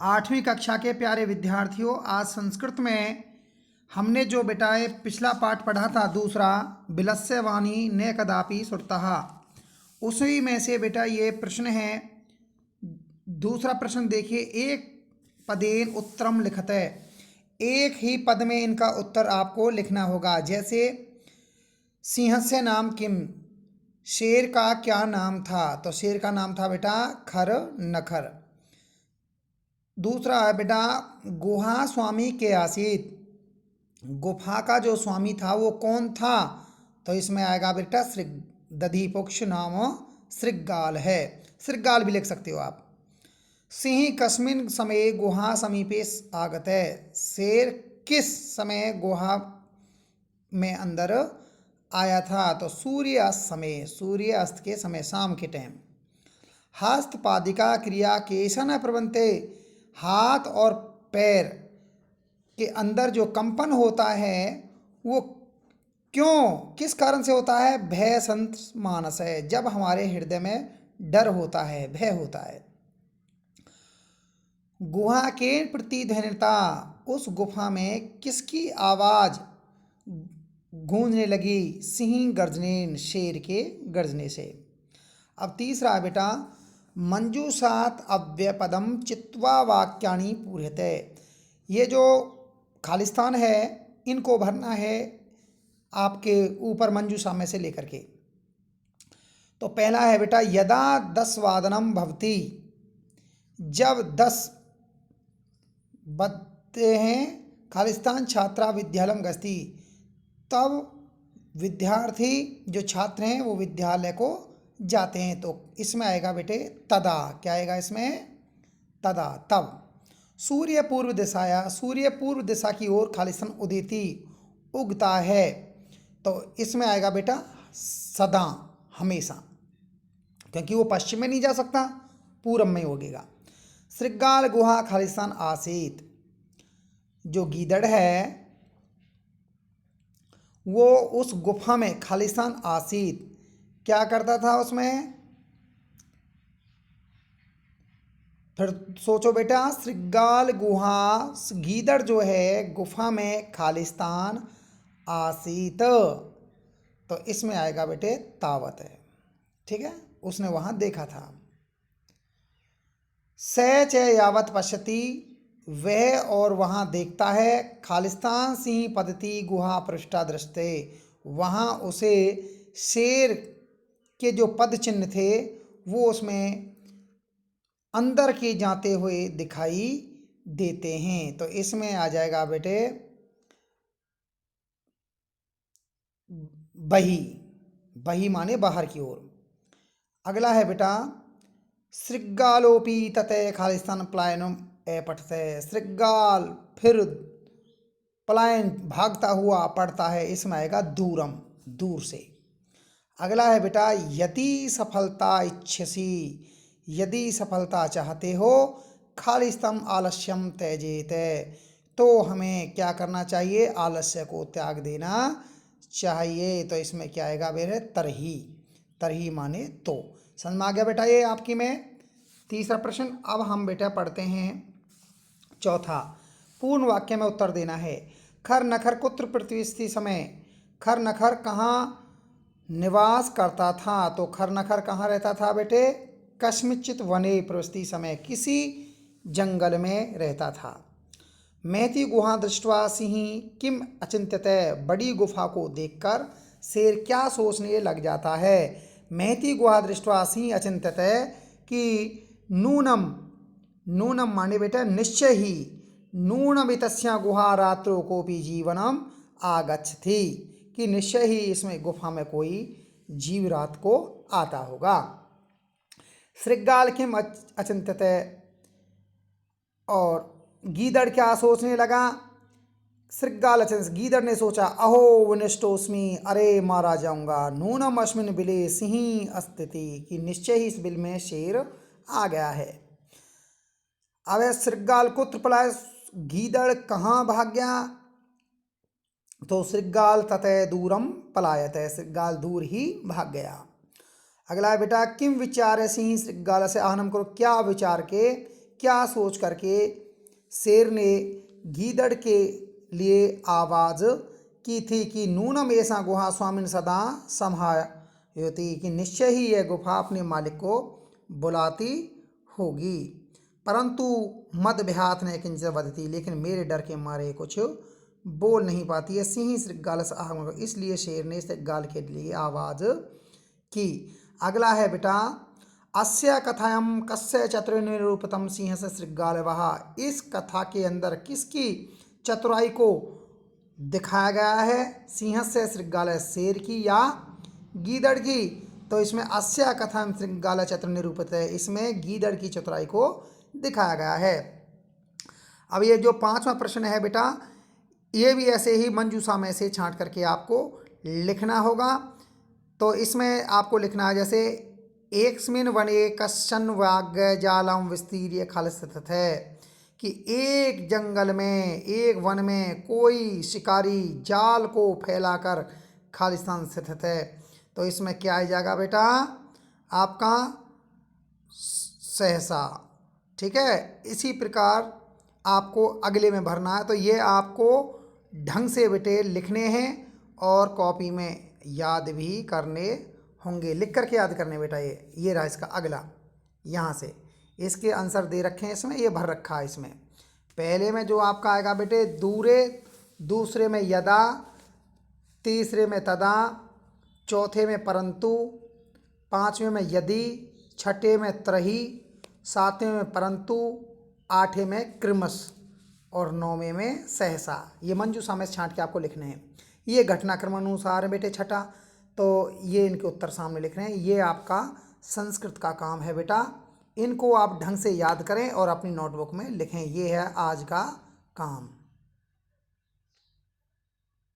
आठवीं कक्षा के प्यारे विद्यार्थियों, आज संस्कृत में हमने जो बेटा ये पिछला पाठ पढ़ा था, दूसरा बिलस्य वाणी ने कदापि सुरतः, उसी में से बेटा ये प्रश्न है। दूसरा प्रश्न देखिए, एक पदेन उत्तरम लिखते, एक ही पद में इनका उत्तर आपको लिखना होगा। जैसे सिंहस्य नाम किम, शेर का क्या नाम था? तो शेर का नाम था बेटा खर नखर। दूसरा है बेटा गुहा स्वामी के आसीत, गुफा का जो स्वामी था वो कौन था? तो इसमें आएगा बेटा दधिपुक्ष नाम श्रृगाल है, श्रृगाल भी लिख सकते हो आप। सिंह कस्मिन समय गुहा समीपे आगत है, शेर किस समय गुहा में अंदर आया था? तो सूर्यास्त समय, सूर्यास्त के समय, शाम के टाइम। हस्तपादिका क्रिया केशन प्रबंधते, हाथ और पैर के अंदर जो कंपन होता है वो क्यों, किस कारण से होता है? भय संत मानस है, जब हमारे हृदय में डर होता है, भय होता है। गुहा के प्रतिध्वनिता, उस गुफा में किसकी आवाज गूंजने लगी? सिंह गर्जनेन, शेर के गर्जने से। अब तीसरा है बेटा मंजूषात अव्यपदम चित्वा वाक्यानि पूर्यते, ये जो खालिस्तान है इनको भरना है आपके ऊपर मंजूषा में से लेकर के। तो पहला है बेटा यदा 10 वादनम भवति, जब 10 बजते हैं, खालिस्तान छात्रा विद्यालयम गच्छति, तब विद्यार्थी जो छात्र हैं वो विद्यालय को जाते हैं। तो इसमें आएगा बेटे तदा, क्या आएगा इसमें? तदा, तब। सूर्य पूर्व दिशाया, सूर्य पूर्व दिशा की ओर खालिस्तान उदिति, उगता है, तो इसमें आएगा बेटा सदा, हमेशा, क्योंकि वो पश्चिम में नहीं जा सकता, पूरब में उगेगा। श्रृगाल गुहा खालिस्तान आसीत, जो गीदड़ है वो उस गुफा में खालिस्तान आसीत क्या करता था उसमें? फिर सोचो बेटा, श्रृगाल गुहा, गीदड़ जो है गुफा में खालिस्तान आसीत, तो इसमें आएगा बेटे तावत है, ठीक है, उसने वहां देखा था। स च यावत पश्यति, वह और वहां देखता है, खालिस्तान सिंह पद्धति गुहा पृष्ठा दृष्टे, वहां उसे शेर के जो पद चिन्ह थे वो उसमें अंदर के जाते हुए दिखाई देते हैं। तो इसमें आ जाएगा बेटे बही, बही माने बाहर की ओर। अगला है बेटा श्रृगालोपी तते खालिस्तान पलायनम पठते, श्रृगाल फिर पलायन भागता हुआ पड़ता है, इसमें आएगा दूरम, दूर से। अगला है बेटा यदि सफलता इच्छसी, यदि सफलता चाहते हो, खालिस्तम आलस्यम त्यजेत, तो हमें क्या करना चाहिए? आलस्य को त्याग देना चाहिए। तो इसमें क्या आएगा बेटे? तरही, तरही माने तो। समझ में आ गया बेटा ये आपकी में तीसरा प्रश्न। अब हम बेटा पढ़ते हैं चौथा, पूर्ण वाक्य में उत्तर देना है। खर नखर कुत्र प्रतिष्ठित समय, खर नखर कहाँ निवास करता था? तो खर नखर कहाँ रहता था बेटे? कस्मिंचित वने प्रवसति समय, किसी जंगल में रहता था। महती गुहा दृष्ट्वा सिंह किम अचिंत्यत, बड़ी गुफा को देखकर शेर क्या सोचने लग जाता है? महती गुहा दृष्ट्वा सिंह अचिंत्यत, कि नूनम, नूनम माने बेटा निश्चय ही, नूनमितस्या गुहा रात्रो कोपि जीवनम आगच्छति, कि निश्चय ही इसमें गुफा में कोई जीव रात को आता होगा। श्रृगाल किम अचिंत्यत, और गीदड़ क्या सोचने लगा? श्रृगाल अचिंत, गीदड़ ने सोचा अहो विनिष्टोस्मि, अरे मारा जाऊंगा, नूनम अस्मिन बिले सिंह अस्तिति, कि निश्चय ही इस बिल में शेर आ गया है। अब श्रृगाल को त्रिपलाय, गीदड़ कहाँ भाग गया? तो श्रृगाल ततः दूरम पलायत, श्रृगाल दूर ही भाग गया। अगला है बेटा किम विचार सिंह श्रृगाल से आहनम करो, क्या विचार के क्या सोच करके शेर ने गीदड़ के लिए आवाज़ की थी कि नूनम ऐसा गुहा स्वामिन सदा संहायोती, कि निश्चय ही यह गुफा अपने मालिक को बुलाती होगी। परंतु मद भ्यात ने किंच वदती, लेकिन मेरे डर के मारे कुछ बोल नहीं पाती है। सिंह श्रृगाल आह, इसलिए शेर ने श्रृगाल के लिए आवाज़ की। अगला है बेटा, अस्य कथायम कस्य चतुर निरूपतम सिंह से श्रृगाल वहा। इस कथा के अंदर किसकी चतुराई को दिखाया गया है? सिंह से श्रृगाल, शेर की या गीदड़ की? तो इसमें अस्य कथायम श्रृगाल चतुर निरूपित है, इसमें गीदड़ की चतुराई को दिखाया गया है। अब ये जो 5वां प्रश्न है बेटा, ये भी ऐसे ही मंजूषा में से छांट करके आपको लिखना होगा। तो इसमें आपको लिखना है जैसे एकस्मिन् वने कश्चन वाग्य जालम विस्तीर्य खालिस्थित है, कि एक जंगल में, एक वन में कोई शिकारी जाल को फैलाकर खालिस्तान स्थित है। तो इसमें क्या आ जाएगा बेटा आपका सहसा। ठीक है, इसी प्रकार आपको अगले में भरना है। तो ये आपको ढंग से बेटे लिखने हैं और कॉपी में याद भी करने होंगे, लिख करके याद करने बेटा। ये रहा इसका अगला, यहाँ से इसके आंसर दे रखे हैं इसमें, ये भर रखा है इसमें। पहले में जो आपका आएगा बेटे दूरे, दूसरे में यदा, तीसरे में तदा, चौथे में परंतु, पाँचवें में यदि, छठे में त्रही, सातवें में परंतु, आठवें में क्रमश और नौवें में सहसा। ये मंजूषा में छांट के आपको लिखने हैं। ये घटनाक्रम अनुसार है बेटे छठा, तो ये इनके उत्तर सामने लिख रहे हैं। ये आपका संस्कृत का काम है बेटा, इनको आप ढंग से याद करें और अपनी नोटबुक में लिखें। ये है आज का काम।